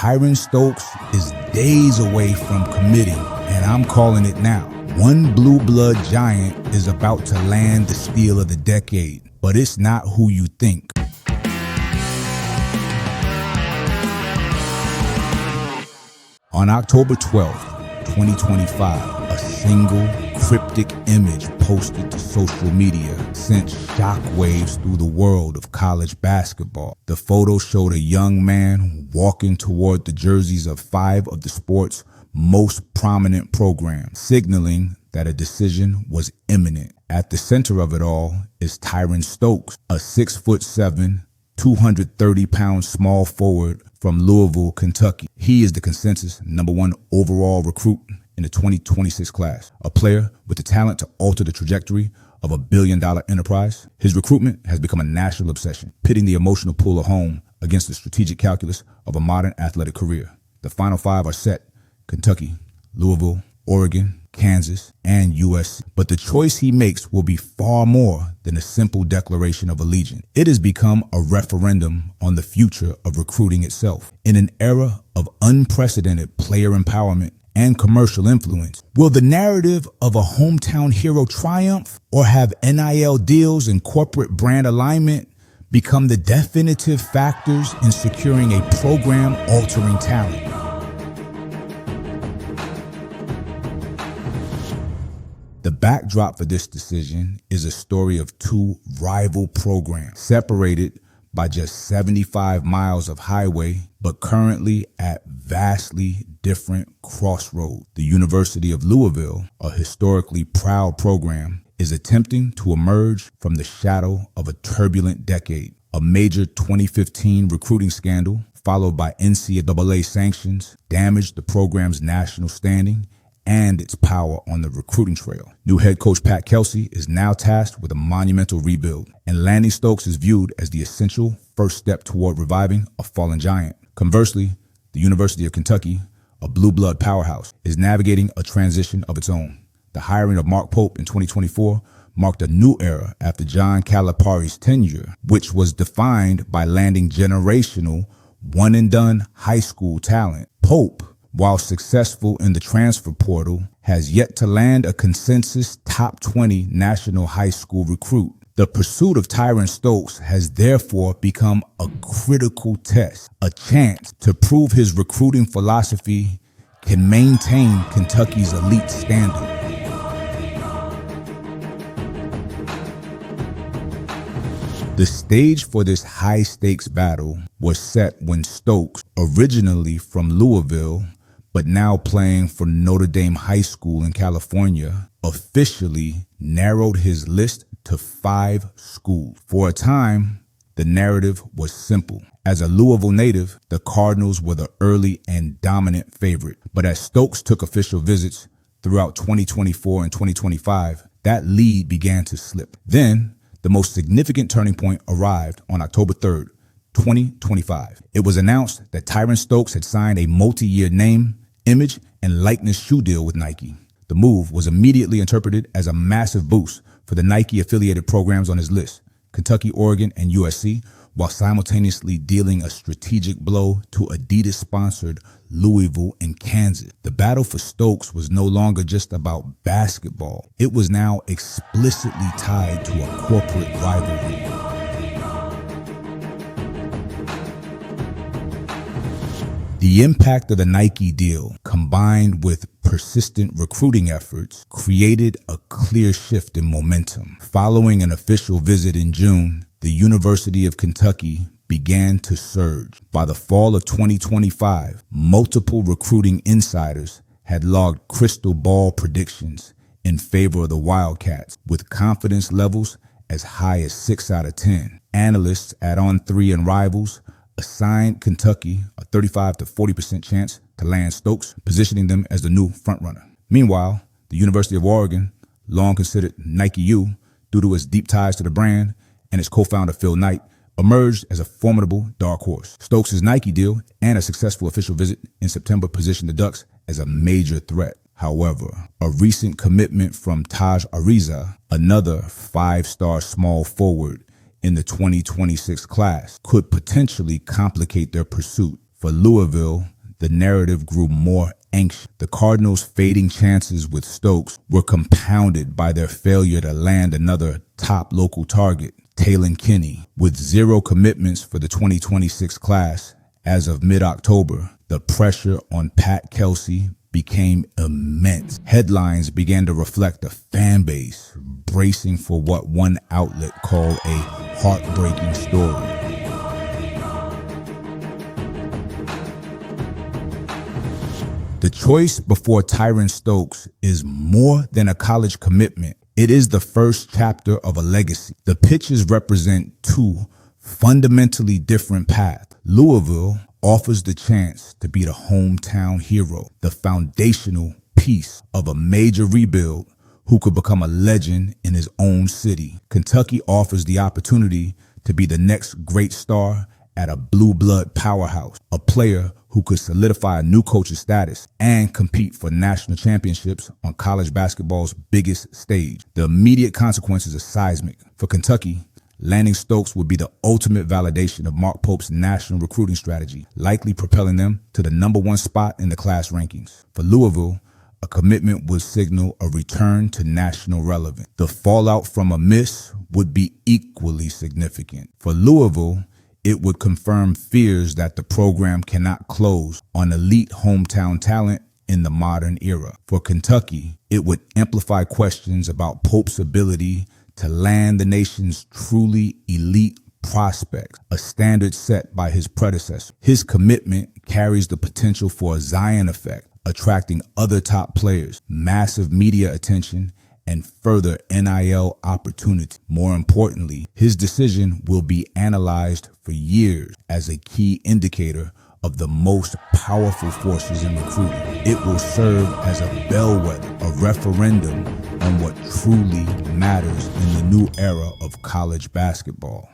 Tyran Stokes is days away from committing, and I'm calling it now. One blue blood giant is about to land the steal of the decade, but it's not who you think. On October 12th, 2025, a single cryptic image posted to social media sent shockwaves through the world of college basketball. The photo showed a young man walking toward the jerseys of 5 of the sport's most prominent programs, signaling that a decision was imminent. At the center of it all is Tyran Stokes, a 6'7", 230-pound small forward from Louisville, Kentucky. He is the consensus #1 overall recruit in the 2026 class, a player with the talent to alter the trajectory of a billion-dollar enterprise. His recruitment has become a national obsession, pitting the emotional pull of home against the strategic calculus of a modern athletic career. The final 5 are set: Kentucky, Louisville, Oregon, Kansas, and USC. But the choice he makes will be far more than a simple declaration of allegiance. It has become a referendum on the future of recruiting itself. In an era of unprecedented player empowerment and commercial influence, will the narrative of a hometown hero triumph, or have NIL deals and corporate brand alignment become the definitive factors in securing a program-altering talent? The backdrop for this decision is a story of 2 rival programs, separated by just 75 miles of highway, but currently at vastly different crossroads. The University of Louisville, a historically proud program, is attempting to emerge from the shadow of a turbulent decade. A major 2015 recruiting scandal, followed by NCAA sanctions, damaged the program's national standing and its power on the recruiting trail. New head coach Pat Kelsey is now tasked with a monumental rebuild, and landing Stokes is viewed as the essential first step toward reviving a fallen giant. Conversely, the University of Kentucky, a blue blood powerhouse, is navigating a transition of its own. The hiring of Mark Pope in 2024 marked a new era after John Calipari's tenure, which was defined by landing generational, one-and-done high school talent. Pope, while successful in the transfer portal, has yet to land a consensus top 20 national high school recruit. The pursuit of Tyran Stokes has therefore become a critical test, a chance to prove his recruiting philosophy can maintain Kentucky's elite standard. The stage for this high-stakes battle was set when Stokes, originally from Louisville, but now playing for Notre Dame High School in California, officially narrowed his list to 5 schools. For a time, the narrative was simple. As a Louisville native, the Cardinals were the early and dominant favorite. But as Stokes took official visits throughout 2024 and 2025, that lead began to slip. Then, the most significant turning point arrived on October 3rd, 2025. It was announced that Tyran Stokes had signed a multi-year name, image, and likeness shoe deal with Nike. The move was immediately interpreted as a massive boost for the Nike-affiliated programs on his list, Kentucky, Oregon, and USC, while simultaneously dealing a strategic blow to Adidas-sponsored Louisville and Kansas. The battle for Stokes was no longer just about basketball. It was now explicitly tied to a corporate rivalry. The impact of the Nike deal, combined with persistent recruiting efforts, created a clear shift in momentum. Following an official visit in June, the University of Kentucky began to surge. By the fall of 2025, multiple recruiting insiders had logged crystal ball predictions in favor of the Wildcats, with confidence levels as high as 6 out of 10. Analysts at On3 and Rivals assigned Kentucky a 35 to 40% chance to land Stokes, positioning them as the new frontrunner. Meanwhile, the University of Oregon, long considered Nike U due to its deep ties to the brand and its co-founder Phil Knight, emerged as a formidable dark horse. Stokes' Nike deal and a successful official visit in September positioned the Ducks as a major threat. However, a recent commitment from Taj Ariza, another 5-star small forward in the 2026 class, could potentially complicate their pursuit. For Louisville, the narrative grew more anxious. The Cardinals' fading chances with Stokes were compounded by their failure to land another top local target, Taylon Kinney. With zero commitments for the 2026 class as of mid-October, the pressure on Pat Kelsey became immense. Headlines began to reflect a fan base bracing for what one outlet called a heartbreaking story. The choice before Tyran Stokes is more than a college commitment. It is the first chapter of a legacy. The pitches represent two fundamentally different paths. Louisville offers the chance to be the hometown hero, the foundational piece of a major rebuild who could become a legend in his own city. Kentucky offers the opportunity to be the next great star at a blue blood powerhouse, a player who could solidify a new coach's status and compete for national championships on college basketball's biggest stage. The immediate consequences are seismic. For Kentucky, landing Stokes would be the ultimate validation of Mark Pope's national recruiting strategy, likely propelling them to the #1 spot in the class rankings. For Louisville, a commitment would signal a return to national relevance. The fallout from a miss would be equally significant. For Louisville, it would confirm fears that the program cannot close on elite hometown talent in the modern era. For Kentucky, it would amplify questions about Pope's ability to land the nation's truly elite prospects, a standard set by his predecessor. His commitment carries the potential for a Zion effect, attracting other top players, massive media attention, and further NIL opportunity. More importantly, his decision will be analyzed for years as a key indicator of the most powerful forces in recruiting. It will serve as a bellwether, a referendum on what truly matters in the new era of college basketball.